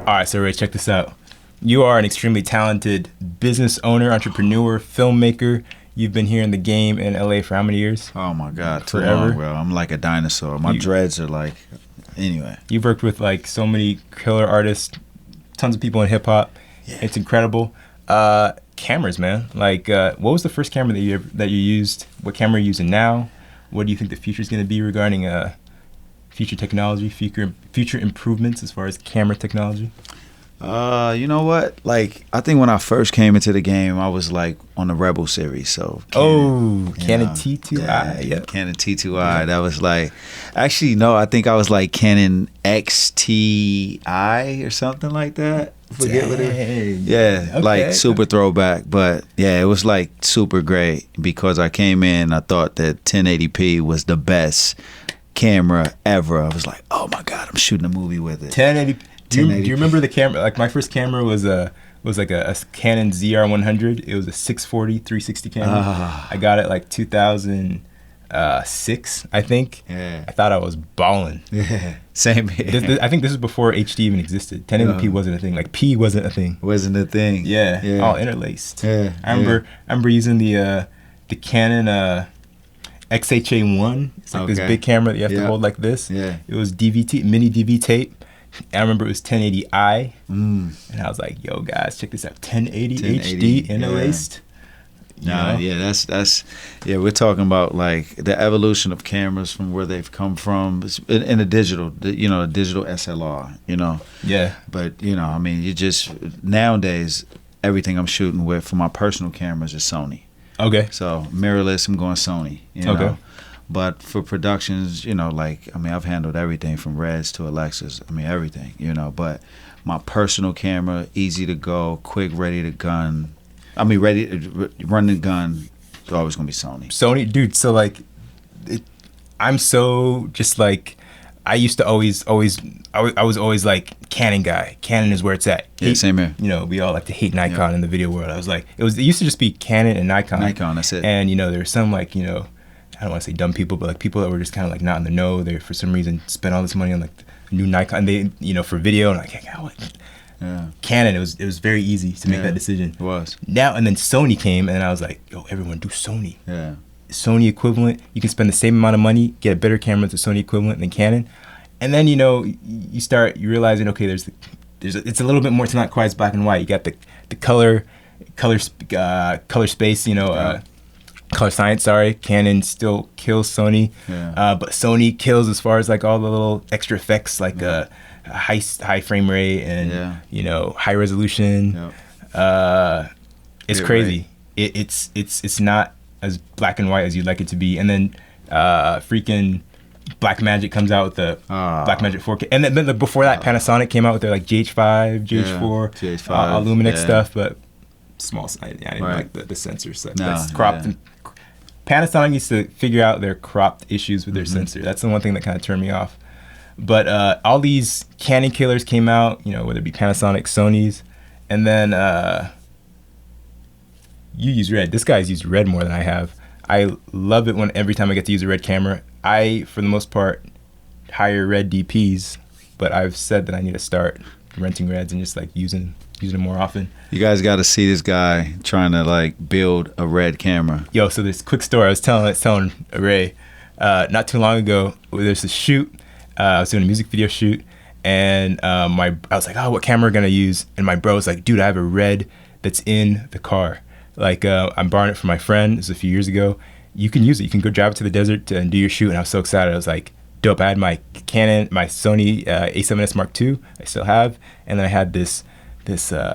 All right, so Ray, check this out. You are an extremely talented business owner, entrepreneur, filmmaker. You've been here in the game in LA for how many years? Oh my God, too Forever. long, bro. I'm like a dinosaur. My dreads are like, anyway. You've worked with like so many killer artists, tons of people in hip hop. Yeah. It's incredible. Cameras, man. Like, what was the first camera that you used? What camera are you using now? What do you think the future is going to be regarding future technology, future improvements as far as camera technology? You know what? Like, I think when I first came into the game, I was like on the Rebel series. So Canon T2i. Yeah, Canon T2i. Yeah. That was like, actually, no, I think I was like Canon XTI or something like that. Forget what it. Yeah, okay. Like super throwback. But yeah, it was like super great because I came in, I thought that 1080p was the best camera ever. I was like, oh my God, I'm shooting a movie with it. 1080p. Do you remember the camera? Like my first camera was like a Canon ZR100. It was a 640 360 camera. I got it like 2006, I think. Yeah. I thought I was balling. Yeah. Same here. I think this is before HD even existed. 1080p wasn't a thing. Like P wasn't a thing. Wasn't a thing. Yeah. All interlaced. Yeah. I remember using the Canon XHA1. It's like this big camera that you have to hold like this. Yeah. It was DV mini DV tape. I remember it was 1080i, and I was like, "Yo, guys, check this out! 1080 HD interlaced." That's we're talking about like the evolution of cameras from where they've come from in a digital, a digital SLR, Yeah. But I mean, you just nowadays everything I'm shooting with for my personal cameras is Sony. Okay. So mirrorless, I'm going Sony. Okay. But for productions, I've handled everything from Reds to Alexas. I mean, everything, But my personal camera, easy to go, quick, ready to gun. Ready to run the gun. It's always gonna be Sony. Sony, dude. So like, I'm so just like, I used to always, I was always like Canon guy. Canon is where it's at. Yeah, same here. We all like to hate Nikon in the video world. I was like, it used to just be Canon and Nikon. Nikon, that's it. And there's some like I don't want to say dumb people, but like people that were just kind of like not in the know. They for some reason spent all this money on like the new Nikon. They for video and like Canon. It was very easy to make that decision. It was. Now and then Sony came and I was like, yo, everyone do Sony. Yeah. Sony equivalent. You can spend the same amount of money, get a better camera that's a Sony equivalent than Canon, and then you realizing okay, there's it's a little bit more. It's not quite as black and white. You got the color space. Color science, sorry. Canon still kills Sony, but Sony kills as far as like all the little extra effects like high frame rate and high resolution. It's crazy. Right. It's not as black and white as you'd like it to be. And then freaking Blackmagic comes out with the Blackmagic 4K, and then before that Panasonic came out with their like GH5, GH4, GH5, Lumix stuff, but small size. I didn't like the sensor stuff. That's cropped. And Panasonic needs to figure out their cropped issues with their sensor. That's the one thing that kind of turned me off. But all these Canon killers came out, whether it be Panasonic, Sony's, and then you use Red. This guy's used Red more than I have. I love it every time I get to use a Red camera. I, for the most part, hire Red DPs, but I've said that I need to start renting Reds and just like using them more often. You guys got to see this guy trying to like build a Red camera. Yo, so this quick story I was telling Ray not too long ago. There's a shoot. I was doing a music video shoot, and I was like, oh, what camera are we gonna use? And my bro was like, dude, I have a Red that's in the car. Like I'm borrowing it from my friend. This was a few years ago. You can use it. You can go drive it to the desert and do your shoot. And I was so excited. I was like, dope. I had my Sony A7S Mark II. I still have, and then I had this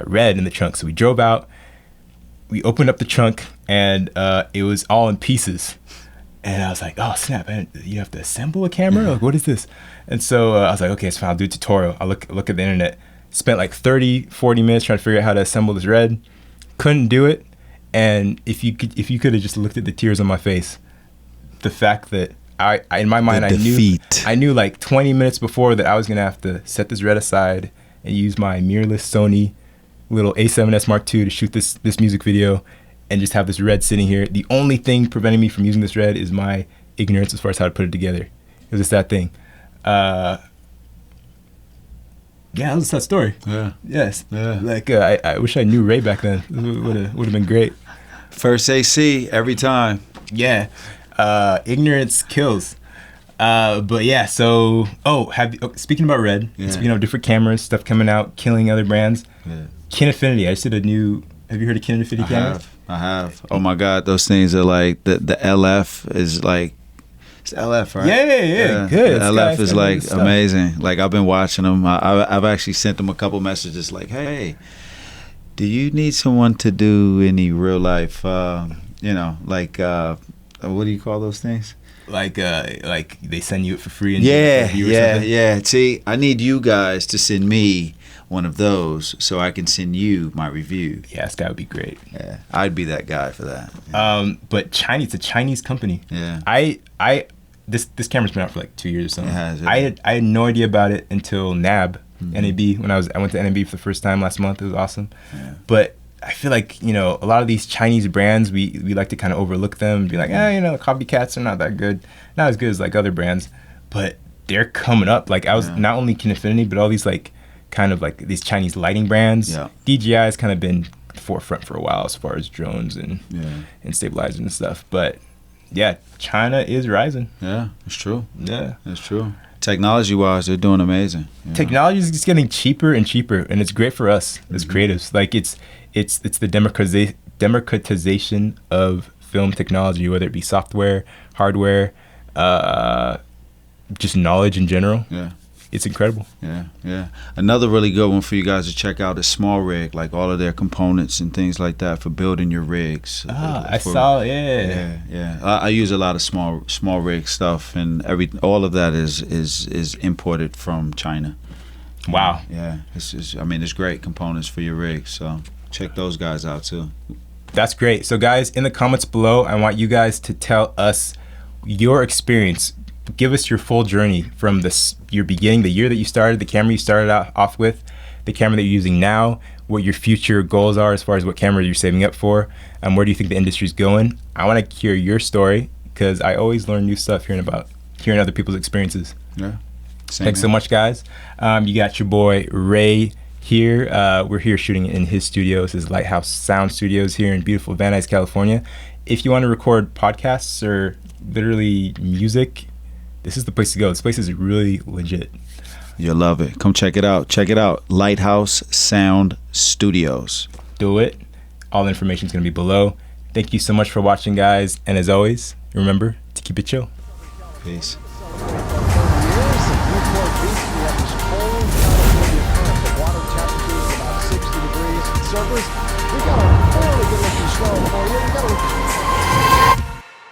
Red in the trunk. So we drove out. We opened up the trunk, and it was all in pieces. And I was like, oh, snap, man, you have to assemble a camera? Like, what is this? And so I was like, okay, it's fine. I'll do a tutorial. I'll look at the internet. Spent like 30, 40 minutes trying to figure out how to assemble this Red. Couldn't do it. And if you could have just looked at the tears on my face, the fact that I in my mind, I knew like 20 minutes before that I was going to have to set this Red aside and use my mirrorless Sony little A7S Mark II to shoot this music video and just have this Red sitting here. The only thing preventing me from using this Red is my ignorance as far as how to put it together. It was just that thing. Yeah, that was a sad story. Yeah. Yes. Yeah. Like I wish I knew Ray back then. Would have been great. First AC every time. Yeah. Ignorance kills. But yeah, so speaking about Red, speaking of different cameras, stuff coming out, killing other brands. Yeah. Kinefinity. I just did a new. Have you heard of Kinefinity cameras? I have. Oh my God, those things are like the LF is like. It's LF, right? Yeah. Good. LF is like amazing. Like I've been watching them. I've actually sent them a couple messages like, hey, do you need someone to do any real life, like what do you call those things? Like they send you it for free. And Yeah. See, I need you guys to send me one of those so I can send you my review. Yeah, this guy would be great. Yeah, I'd be that guy for that. Yeah. But it's a Chinese company. Yeah. This camera's been out for like 2 years or something. It has, I had no idea about it until NAB, NAB, when I went to NAB for the first time last month. It was awesome. Yeah. But I feel like, a lot of these Chinese brands, we like to kind of overlook them and be like, copycats are not that good. Not as good as like other brands. But they're coming up. Like I was not only Kinefinity, but all these like kind of like these Chinese lighting brands. Yeah. DJI has kind of been forefront for a while as far as drones and stabilizers and stuff. But yeah, China is rising. Yeah, it's true. Yeah, it's true. Technology-wise, they're doing amazing. Technology is just getting cheaper and cheaper, and it's great for us as creatives. Like it's the democratization of film technology, whether it be software, hardware, just knowledge in general. Yeah. It's incredible. Yeah. Another really good one for you guys to check out is Small Rig, like all of their components and things like that for building your rigs. I saw, yeah. I use a lot of small rig stuff, and all of that is imported from China. Wow. Yeah, it's great components for your rigs. So check those guys out too. That's great. So guys, in the comments below, I want you guys to tell us your experience. Give us your full journey from your beginning, the year that you started, the camera you started off with, the camera that you're using now, what your future goals are as far as what camera you're saving up for, and where do you think the industry's going. I want to hear your story because I always learn new stuff hearing other people's experiences. Yeah. Thanks so much, guys. You got your boy Ray here. We're here shooting in his studios, his Lighthouse Sound Studios here in beautiful Van Nuys, California. If you want to record podcasts or literally music, this is the place to go. This place is really legit. You'll love it. Come check it out. Lighthouse Sound Studios. Do it. All the information is going to be below. Thank you so much for watching, guys. And as always, remember to keep it chill. Peace. We got a fairly good looking show for you.